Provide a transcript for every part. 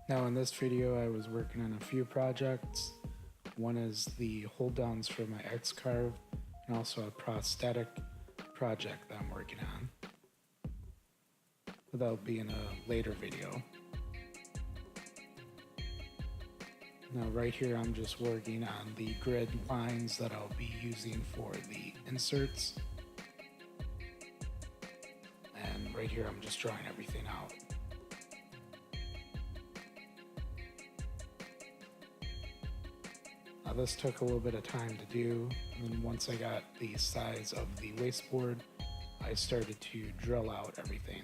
Now in this video I was working on a few projects. One is the hold downs for my Carve and also a prosthetic project that I'm working on. But that'll be in a later video. Now right here I'm just working on the grid lines that I'll be using for the inserts. And right here I'm just drawing everything out. Now this took a little bit of time to do, and then once I got the size of the wasteboard, I started to drill out everything.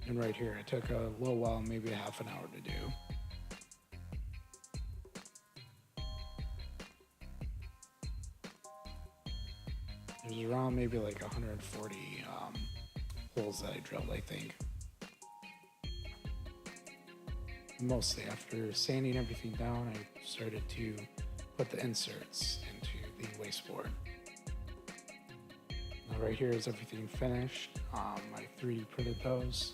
And right here, it took a little while, maybe a half an hour to do. There's around maybe like 140 holes that I drilled, I think. Mostly after sanding everything down, I started to put the inserts into the wasteboard. Now right here is everything finished. I 3D printed those,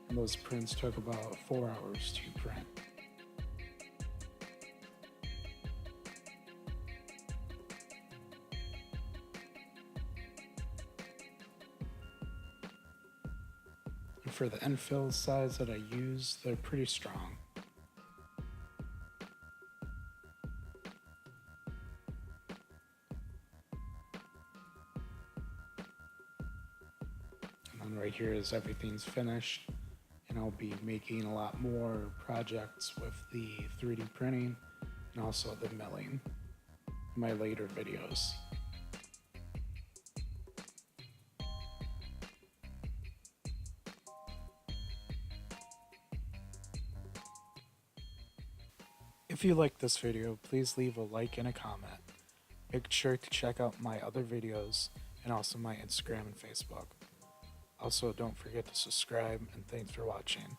and those prints took about 4 hours to print. And for the infill size that I use, they're pretty strong. And right here is everything's finished, and I'll be making a lot more projects with the 3D printing and also the milling in my later videos. If you liked this video, please leave a like and a comment. Make sure to check out my other videos and also my Instagram and Facebook. Also, don't forget to subscribe, and thanks for watching.